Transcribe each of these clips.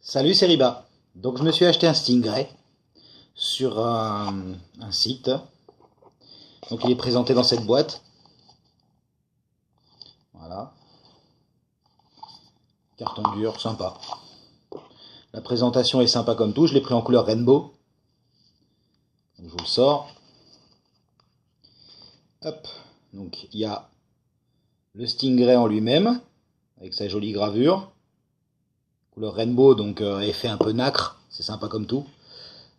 Salut, c'est Riba. Donc je me suis acheté un Stingray sur un site. Donc il est présenté dans cette boîte. Voilà. Carton dur, sympa. La présentation est sympa comme tout. Je l'ai pris en couleur rainbow. Donc je vous le sors. Hop. Donc il y a le Stingray en lui-même, avec sa jolie gravure. Couleur rainbow, donc effet un peu nacre. C'est sympa comme tout.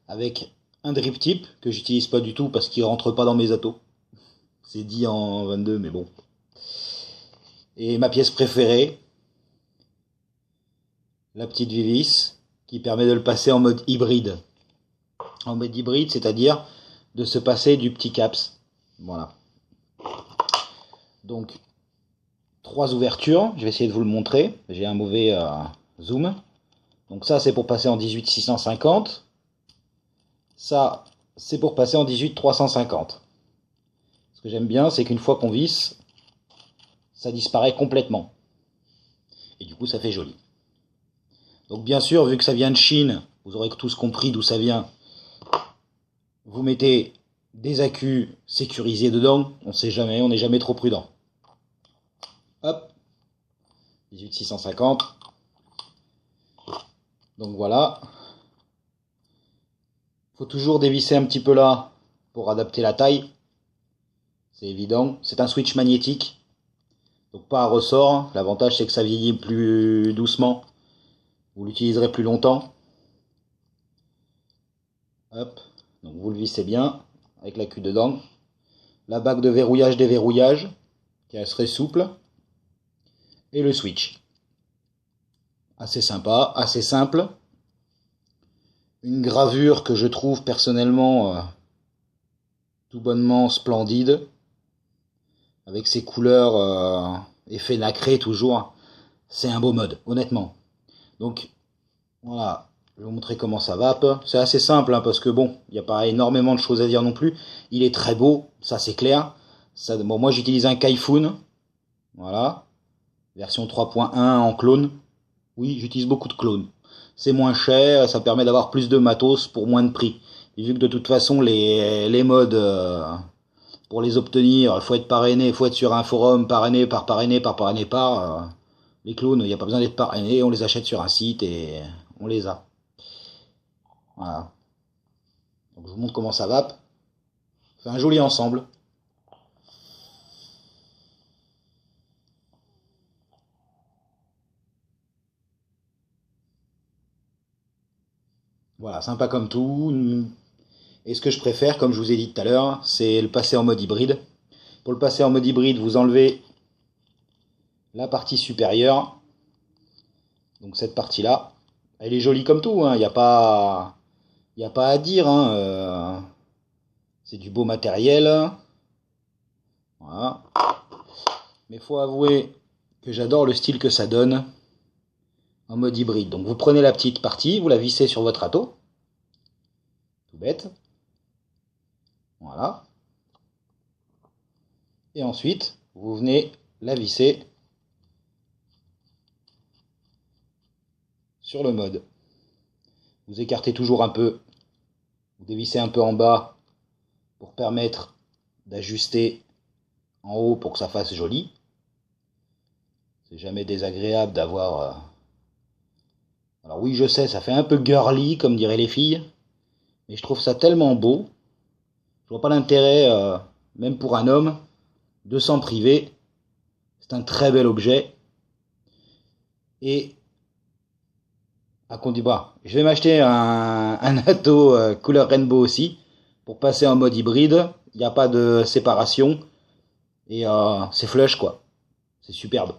Avec un drip tip que j'utilise pas du tout parce qu'il rentre pas dans mes atos. C'est dit en 22, mais bon. Et ma pièce préférée, la petite Vivis, qui permet de le passer en mode hybride. En mode hybride, c'est-à-dire de se passer du petit caps. Voilà. Donc, 3 ouvertures. Je vais essayer de vous le montrer. J'ai un mauvais zoom. Donc ça, c'est pour passer en 18-650. Ça, c'est pour passer en 18-350. Ce que j'aime bien, c'est qu'une fois qu'on visse, ça disparaît complètement. Et du coup, ça fait joli. Donc bien sûr, vu que ça vient de Chine, vous aurez tous compris d'où ça vient. Vous mettez des accus sécurisés dedans. On sait jamais, on n'est jamais trop prudent. Hop. 18-650. Donc voilà. Faut toujours dévisser un petit peu là pour adapter la taille. C'est évident. C'est un switch magnétique. Donc pas à ressort. L'avantage c'est que ça vieillit plus doucement. Vous l'utiliserez plus longtemps. Hop. Donc vous le vissez bien avec la queue dedans. La bague de verrouillage déverrouillage qui est très souple. Et le switch. Assez sympa, assez simple. Une gravure que je trouve personnellement tout bonnement splendide. Avec ses couleurs effet nacré toujours. C'est un beau mode, honnêtement. Donc voilà, je vais vous montrer comment ça vape. C'est assez simple parce que bon, il n'y a pas énormément de choses à dire non plus. Il est très beau, ça c'est clair. Ça, bon, moi j'utilise un Kaifun. Voilà. Version 3.1 en clone. Oui, j'utilise beaucoup de clones. C'est moins cher, ça permet d'avoir plus de matos pour moins de prix. Et vu que de toute façon les modes pour les obtenir, il faut être parrainé, il faut être sur un forum parrainé par parrainé par parrainé par. Les clones, il n'y a pas besoin d'être parrainé, on les achète sur un site et on les a. Voilà. Donc je vous montre comment ça vape. C'est un joli ensemble. Voilà, sympa comme tout. Et ce que je préfère, comme je vous ai dit tout à l'heure, c'est le passer en mode hybride. Pour le passer en mode hybride, vous enlevez la partie supérieure. Donc cette partie-là, elle est jolie comme tout, hein. Il n'y a pas à dire, hein. C'est du beau matériel. Voilà. Mais faut avouer que j'adore le style que ça donne en mode hybride. Donc vous prenez la petite partie, vous la vissez sur votre ato. Tout bête. Voilà. Et ensuite, vous venez la visser sur le mode. Vous écartez toujours un peu, vous dévissez un peu en bas pour permettre d'ajuster en haut pour que ça fasse joli. C'est jamais désagréable d'avoir... Alors oui, je sais, ça fait un peu girly, comme diraient les filles, mais je trouve ça tellement beau. Je vois pas l'intérêt, même pour un homme, de s'en priver. C'est un très bel objet. Et à Condiba, je vais m'acheter un Atto couleur rainbow aussi, pour passer en mode hybride. Il n'y a pas de séparation. Et c'est flush quoi. C'est superbe.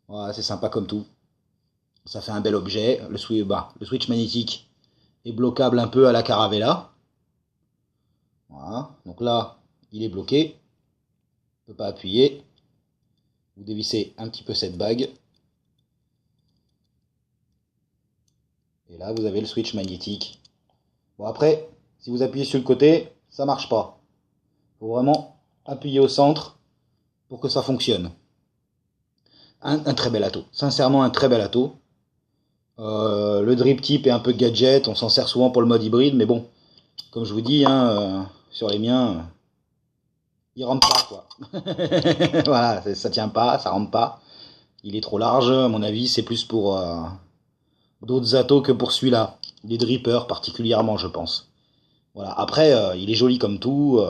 Voilà, c'est sympa comme tout. Ça fait un bel objet. Le switch magnétique est bloquable un peu à la Caravella. Voilà. Donc là, il est bloqué. On ne peut pas appuyer. Vous dévissez un petit peu cette bague. Et là, vous avez le switch magnétique. Bon, après, si vous appuyez sur le côté, ça marche pas. Il faut vraiment appuyer au centre pour que ça fonctionne. Un très bel ato. Sincèrement, un très bel ato. Le drip tip est un peu gadget, on s'en sert souvent pour le mode hybride, mais bon, comme je vous dis, hein, sur les miens, il rentre pas, quoi. Voilà, ça tient pas, ça rentre pas. Il est trop large, à mon avis, c'est plus pour d'autres atos que pour celui-là. Les drippers particulièrement, je pense. Voilà. Après, il est joli comme tout,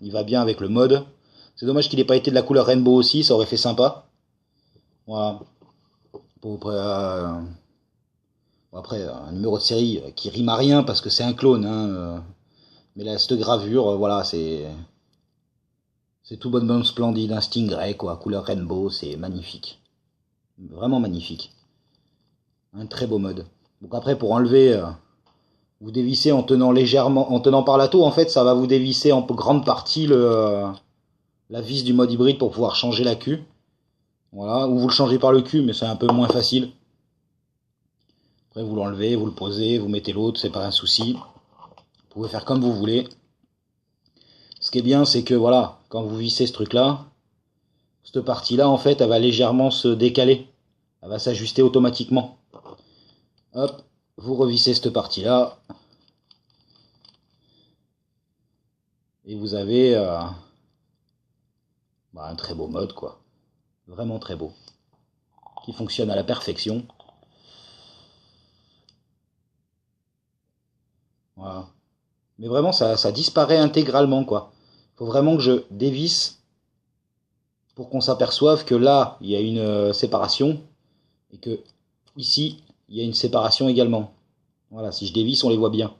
il va bien avec le mode. C'est dommage qu'il n'ait pas été de la couleur rainbow aussi, ça aurait fait sympa. Voilà. Après, un numéro de série qui rime à rien parce que c'est un clone, hein, mais là, cette gravure, voilà, c'est tout bonnement splendide, un Stingray, quoi, couleur rainbow, c'est magnifique. Vraiment magnifique. Un très beau mode. Donc après, pour enlever, vous dévissez en tenant légèrement, en tenant par la tour, en fait, ça va vous dévisser en grande partie la vis du mode hybride pour pouvoir changer la queue. Voilà, ou vous le changez par le cul, mais c'est un peu moins facile. Après, vous l'enlevez, vous le posez, vous mettez l'autre, c'est pas un souci. Vous pouvez faire comme vous voulez. Ce qui est bien, c'est que voilà, quand vous vissez ce truc-là, cette partie-là, en fait, elle va légèrement se décaler. Elle va s'ajuster automatiquement. Hop, vous revissez cette partie-là. Et vous avez un très beau mode, quoi. Vraiment très beau. Qui fonctionne à la perfection. Voilà. Mais vraiment, ça disparaît intégralement, quoi. Faut vraiment que je dévisse pour qu'on s'aperçoive que là, il y a une séparation et que ici, il y a une séparation également. Voilà, si je dévisse, on les voit bien.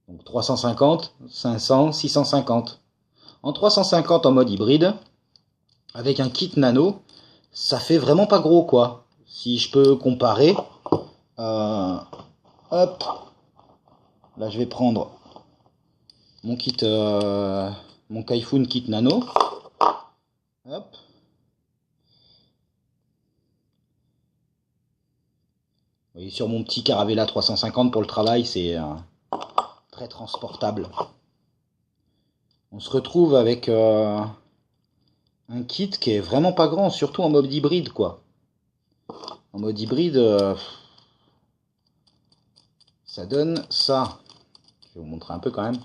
Donc 350, 500, 650. En 350 en mode hybride, avec un kit nano, ça fait vraiment pas gros, quoi. Si je peux comparer, hop, là je vais prendre mon kit, mon Kaifun kit nano. Hop. Vous voyez, sur mon petit Caravella 350 pour le travail, c'est très transportable. On se retrouve avec un kit qui est vraiment pas grand, surtout en mode hybride, quoi. En mode hybride, ça donne ça. Je vais vous montrer un peu quand même.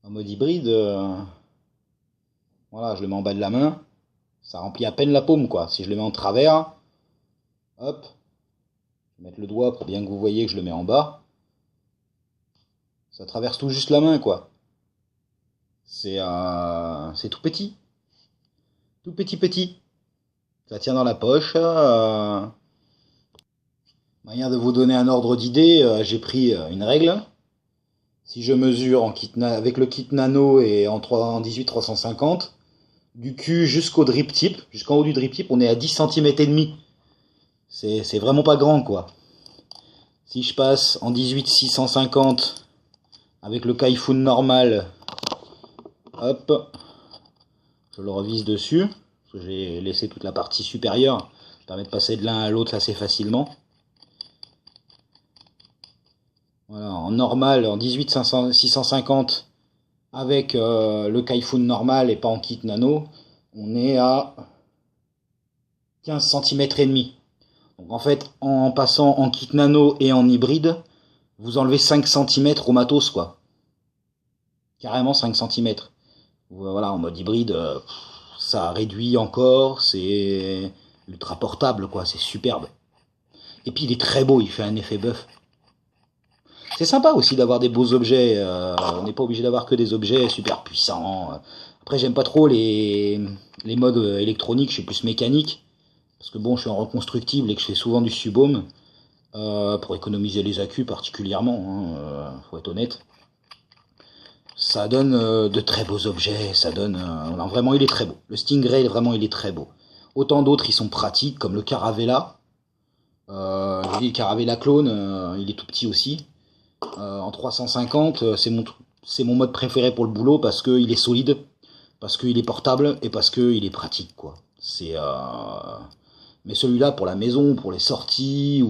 En mode hybride, voilà, je le mets en bas de la main, ça remplit à peine la paume, quoi. Si je le mets en travers, hop, je vais mettre le doigt pour bien que vous voyez que je le mets en bas, ça traverse tout juste la main, quoi. C'est tout petit, tout petit. Ça tient dans la poche. Manière de vous donner un ordre d'idée, j'ai pris une règle. Si je mesure avec le kit nano et en 18 350, du cul jusqu'au drip tip, jusqu'en haut du drip tip, on est à 10 cm et demi. C'est vraiment pas grand, quoi. Si je passe en 18 650 avec le Kaifun normal, hop, je le revise dessus. J'ai laissé toute la partie supérieure, ça permet de passer de l'un à l'autre assez facilement. Voilà, en normal, en 18 650 avec le Kaifun normal et pas en kit nano, on est à 15 cm et demi. Donc en fait, en passant en kit nano et en hybride, vous enlevez 5 cm au matos, quoi. Carrément 5 cm. Voilà, en mode hybride, ça réduit encore, c'est ultra portable, quoi, c'est superbe. Et puis il est très beau, il fait un effet bœuf. C'est sympa aussi d'avoir des beaux objets, on n'est pas obligé d'avoir que des objets super puissants. Après, j'aime pas trop les modes électroniques, je suis plus mécanique. Parce que bon, je suis en reconstructible et que je fais souvent du subhome, pour économiser les accus particulièrement, hein, faut être honnête. Ça donne de très beaux objets, ça donne... non, vraiment, il est très beau. Le Stingray, vraiment, il est très beau. Autant d'autres, ils sont pratiques, comme le Caravella. Je dis, le Caravella clone, il est tout petit aussi. En 350, c'est mon mode préféré pour le boulot parce qu'il est solide, parce qu'il est portable et parce qu'il est pratique, quoi. Mais celui-là, pour la maison, pour les sorties,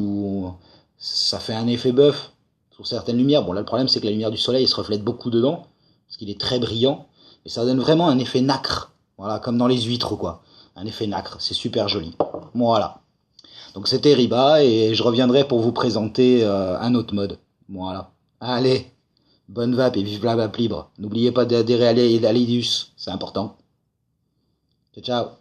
ça fait un effet bœuf sur certaines lumières. Bon, là, le problème, c'est que la lumière du soleil se reflète beaucoup dedans. parce qu'il est très brillant, et ça donne vraiment un effet nacre, voilà, comme dans les huîtres, quoi. Un effet nacre, c'est super joli. Voilà. Donc c'était Riba, et je reviendrai pour vous présenter un autre mode. Voilà. Allez, bonne vape et vive la vape libre. N'oubliez pas d'adhérer à l'Alidius, c'est important. Ciao, ciao.